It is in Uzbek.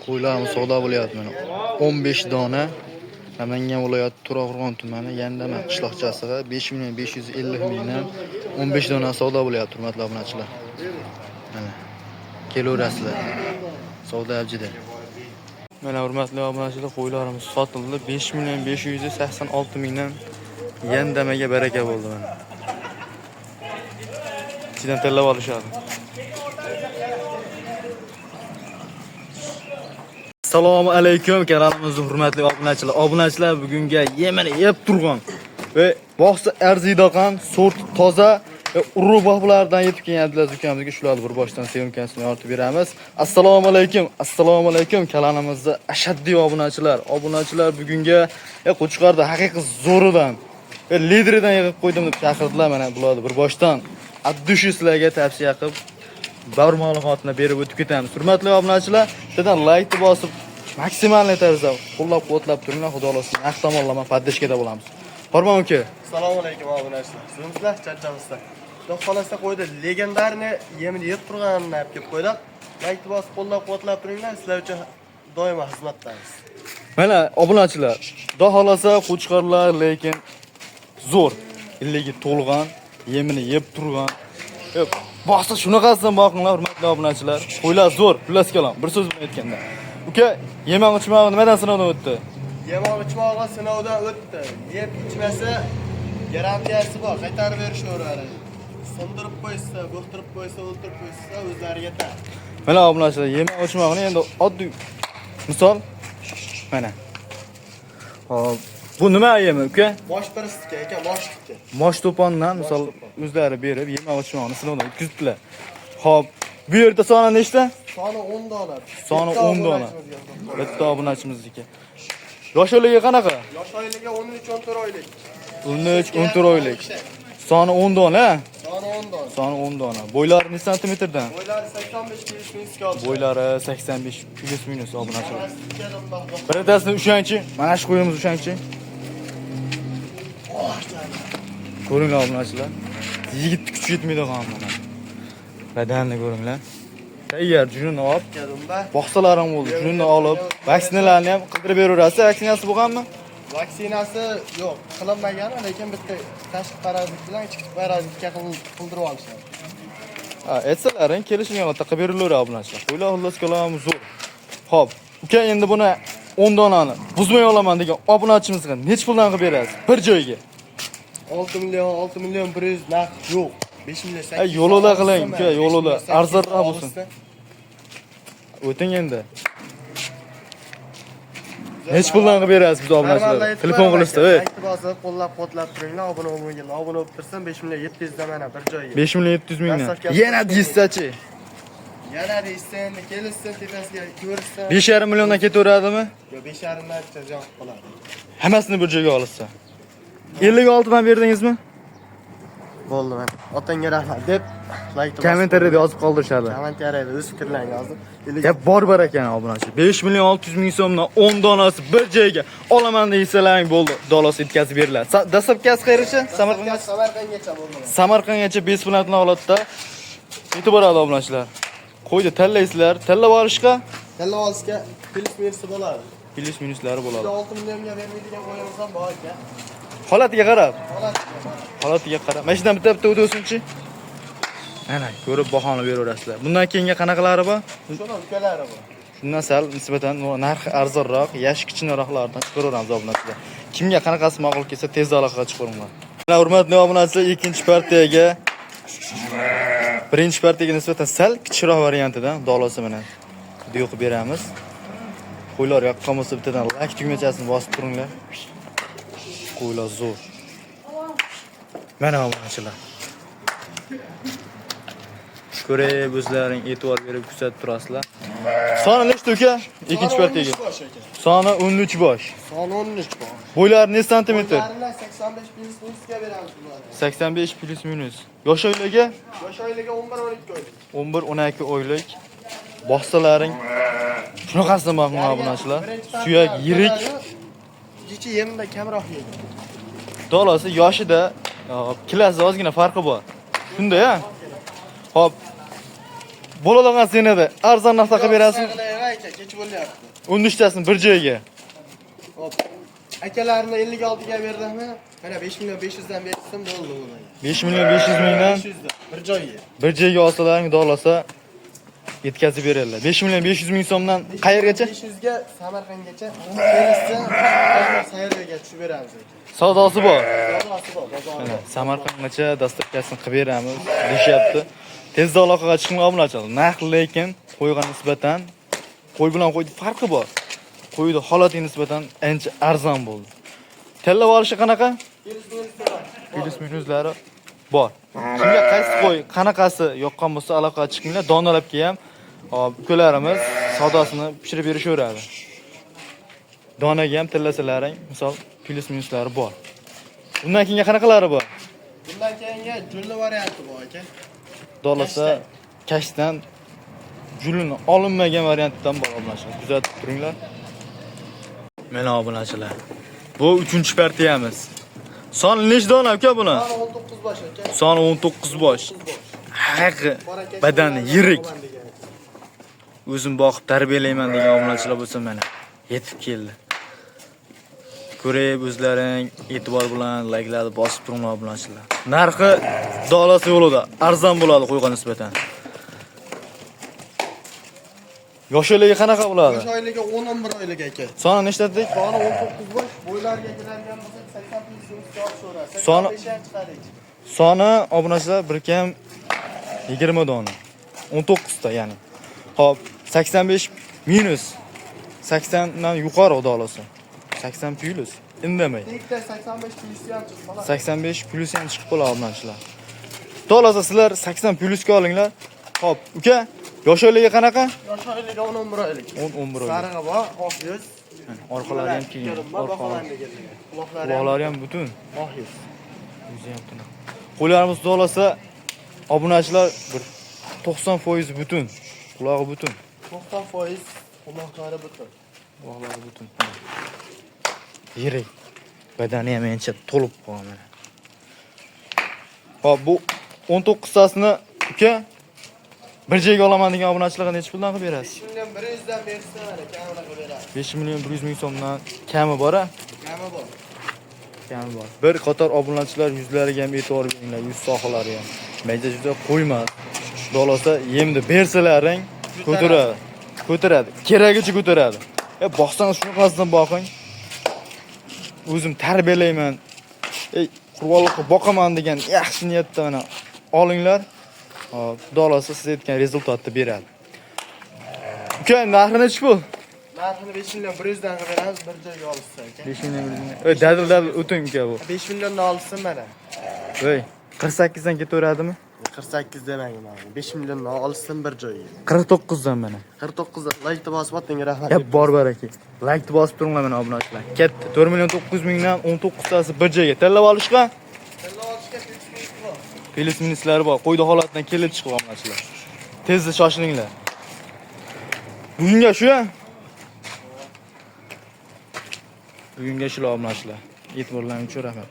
Qo'ylarimiz savdo bo'lyapti mana. 15 dona. Namangan viloyati To'raqo'rg'on tumani Yandama qishloqchasiga 5.550 mingdan 15 dona savdo bo'lyapti, hurmatli obunachilar. Mana kelaverasizlar. Savdo avjida. Mana hurmatli obunachilar, qo'ylarimiz sotildi. 5.586 mingdan Yandamaga baraka bo'ldi mana. Ichidan tanlab olishadi. Assalomu alaykum kanalimizning hurmatli obunachilar. Obunachilar bugunga yemini yeb turgan va boqsa arziydigan sort toza va urug' bog'lardan yetib kelganlar ukamizga shularni bir boshdan syomkasini ortib beramiz. Assalomu alaykum kanalimizda ashaddiy obunachilar. Obunachilar bugunga qo'chqarda haqiqiy zo'ridan va lideridan yig'ib qo'ydim deb chaqirdilar. Mana bularni bir boshdan addushi sizlarga tavsiya qilib bor ma'lumotni berib o'tib ketamiz. Hurmatli obunachilar, sizdan like bosib, maksimal tarzda qo'llab-quvvatlab turinglar. Xudo xolasa, naq tomonlama paddishkada bo'lamiz. Hormon uka. Assalomu alaykum obunachilar. Sizlar charchamizda. Xudo xolasa qo'ydi legendarni yemini yeb turganini olib kelib qo'ydik. Like bosib, qo'llab-quvvatlab turinglar. Sizlar uchun doimo xizmatdamiz. Mana obunachilar, xudo xolasa qo'chqarlar, lekin zo'r, illigi to'lgan, yemini yeb turgan. Boqsa shunaqasidan boqinglar hurmatli obunachilar. Qo'ylar zo'r, pullas kalam. Bir so'z bilan aytganda. Uka, yemoq ichmoq nimadan sinovdan o'tdi? Yemoq ichmoq sinovdan o'tdi. Yeb ichmasa garantiyasi bor, qaytarib berishaveradi. Sindirib qo'ysa, bo'xtirib qo'ysa, o'ltirib qo'ysa o'zlariga tar. Mana obunachilar, yemoq ichmoqni endi oddiy misol mana. Hop, bu nima yemi uka? Mosh piristka aka, moshlikka. Mosh to'pondan misol o'zlari berib yemoq ichmoqni sinovdan o'tkazibdilar. Hop, bu yerda soni nechta? Soni 10 dona. Soni 10 dona. Bitta obunachimizniki. Yosh oyligi qanaqa? Yosh oyligi 13-14 oylik. 13-14 oylik. Soni 10 dona. Soni 10 dona. Soni 10 dona. Bo'ylari necha santimetrdan? Bo'ylari 85 plus minus. Bo'ylari 85 plus minus obunachilar. Birintasini ushanchi, mana shu qo'yimiz ushanchi. Ko'ringlar obunachilar. Yigit kuchi yetmaydi ham mana. Badanni ko'ringlar. Tayyor junini olib, boqsalarim bo'ldi. Junini olib, vaksinalarni ham qildirib beraverasiz. Vaksinasi bo'lganmi? Vaksinasi yo'q, qilinmagan, lekin bitta tashqi parazit bilan ichki parazitga qildirib olishadi. Aytsalaring kelishgan vaqtda qilib berilaveradi obunachilar. Qo'ylar xullas kalam zo'r. Xo'p, uka endi buni 10 donani buzmay olaman degan obunachimizga nech puldan qilib berasiz? Bir joyga. 6 million 100 narx yo'q. 5 million 800. Yo'lida qiling, uka, yo'lida arzonroq bo'lsin. O'ting endi. Hech puldan qilib berasiz biz obunachilar. Telefon qilishdi, ey. Bosib, qo'llab-quvvatlab turinglar, obuna bo'lmaganlar, obuna bo'lib tursin, 5 million 700 dan mana bir joyga. 5 million 700 mingdan. Yana deysiz-chi? Yana deysiz, endi kelishsin, tepasiga ko'rishsin. 5,5 milliondan ketaveradimi? Yo'q, 5,5 dan jon qoladi. Hammasini bir joyga olsa. 56 dan berdingizmi? Bo'ldi mana. Otangga rahmat deb like kommentariyada yozib qoldirishadi. Kommentariyada o'z fikrlaringizni yozib. Gap bor ekan obunachi. 5 million 600 ming so'mdan 10 donasi bir joyga olaman deysalaring bo'ldi. Dolos yetkazib beriladi. Dastlabkasi qayercha? Samarqandgacha bo'ldi. Samarqandgacha besplatni holatda yetib boradi obunachilar. Qo'ydi tanlaysizlar, tanlab olishga plus minus bo'ladi. Plus minuslari bo'ladi. 6 millionga bermaydigan qo'yimiz ham bor ekan. Holatiga qarab. Holatiga qarab. Mana shundan bitta o'tsin-chi. Mana ko'rib bahoni beraverasizlar. Bundan keyingi qanaqalari bor? Shuni ukalari bor. Shundan sal nisbatan narxi arzonroq, yoshi kichikroqlardan chiqaraveramiz obunachilar. Kimga qanaqasi ma'qul kelsa tezda aloqaga chiqaringlar. Mana hurmatli obunachilar, ikkinchi partiyaga birinchi partiyaga nisbatan sal kichikroq variantidan dolosi bilan video qilib beramiz. Qo'ylar yoqqan bo'lsa bittadan like tugmachasini bosib turinglar. Qo'ylar zo'r. Mana obunachilar. Ko'rib o'zlaring e'tibor berib kuzatib turasizlar. Soni nechta uka? Ikkinchi partiyaga. Soni 13 bosh. Soni 13 bosh. Bo'ylari necha santimetr? 85 plus minusga beramiz bularni. 85 plus minus. Yosh oyligi? Yosh oyligi 11-12 oylik. 11-12 oylik. Boqsalaring shunaqasidan maqbul obunachilar. Suyak yirik. Jichi yemda kamroq yeydi. Dolosi yoshida kilasi ozgina farqi bor. Shunda-ya. Hop. Bo'ladigan senada arzon narxda qilib berasiz. kech bo'lyapti. 13 tasini bir joyga. Hop. Akalarni 56 ga berdimmi? Mana 5 million 500 dan berdim bo'ldi buni. 5 million 500 mingdan 500 dan bir joyga. bir joyga olsalaring dolasa yetkazib beradilar. 5 million 500 ming so'mdan qayergacha? 500 ga Samarqandgacha. Kelsa, sayyorga tushib beramiz. Savdosi bor. Savdosi bor, bozorda. Mana Samarqandgacha dastavkasini qilib beramiz deyapti. Tezda aloqaga chiqing obunachilar. Narx lekin qo'yga nisbatan qo'y bilan qo'yning farqi bor. Qo'yni holatiga nisbatan ancha arzon bo'ldi. Tellab olishi qanaqa? Plus minuslari bor. Kimga qaysi qo'y, qanaqasi yoqqan bo'lsa aloqaga chiqinglar, donalabga ham ukalarimiz savdosini pishirib berishaveradi. Donaga ham tillasalaring, misol plus minuslari bor. Bundan keyingi qanaqalari bor? Bundan keyingi julli varianti bor aka. Dolasa kashdan julini olinmagan variantdan bor obunachilar. Kuzatib turinglar. Mana obunachilar. Bu 3-partiyamiz. Soni nechta dona aka buni? Soni 19 bosh aka. Soni 19 bosh. Haqiqiy badani yirik. O'zim boqib tarbiyalayman degan obunachilar bo'lsa mana yetib keldi. Ko'rib o'zlaring e'tibor bilan layklarni bosib turinglar obunachilar. Narxi dolasi yo'lida arzon bo'ladi qo'yga nisbatan. Yoshligi qanaqa bo'ladi? Yosh oyligi 10-11 oylik aka. Soni nechta dedik? Soni 19 bosh, bo'ylarga kiradigan bo'lsa 80 plyus so'rasa. Soni- 85 ham chiqadi. Soni obunachilar 20 dona. 19 ta ya'ni. Xo'p, 85 minus 80 dan yuqori dolasi. 80 plus indamay. Tekda 85 plyus ham chiqadi. 85 plus ham chiqib qoladi obunachilar. Dolasa sizlar 80 plusga olinglar. Xo'p, uka, yoshligi qanaqa? Yosh oyligi 10-11 oylik. 10-11 oylik. Sarig'i bor, oq yuz. Orqalari ham kiyim. Quloqlari ham butun. Oq yuz. Yuzi ham tiniq. Qo'ylarimiz dolasa obunachilar bir 90% butun. Qulog'i butun. 90% quloqlari butun. Quloqlari butun. Yirik. Badani ham ancha to'lib qolgan mana. Hop, bu 19 tasini uka bir joyga olaman degan obunachilarga necha puldan qilib berasiz? 5 million 100 dan bersa mana kamera qilib beradi. 5 million 100 ming so'mdan kami bor-a? Kami bor. Kami bor. Bir qator obunachilar yuzlariga ham e'tibor beringlar, yuz sohalari ham. Menga juda qo'ymas. Dolasa yemni bersalaring ko'taradi. Ko'taradi. Keragicha ko'taradi. Boqsangiz shunaqasidan boqing. O'zim tarbiyalayman. Qurbonlikqa boqaman degan yaxshi niyatda mana olinglar. Hop, dolasi siz aytgan rezultatni beradi. Uka, narxi nechi pul? Narxini 5 million 100 dan qilib beramiz, bir joyga olishsa aka. 5 million. Dadil o'ting uka bu. 5 milliondan olsin mana. Voy, 48 dan ketaveradimi? 48 demang mana. 5 milliondan olsin bir joyga. 49 dan mana. 49 dan like bosib o'tdinga rahmat. Bor baraka. Like bosib turinglar mana obunachilar. Katta 4 million 900 mingdan 19 tasi bir joyga tanlab olishga. Tanlab olishga bor. Plus minuslari bor. Qo'ydi holatidan kelib chiqib obunachilar. Tezda shoshilinglar. Bugunga shu. Bugunga shu obunachilar. E'tiborlaringiz uchun rahmat.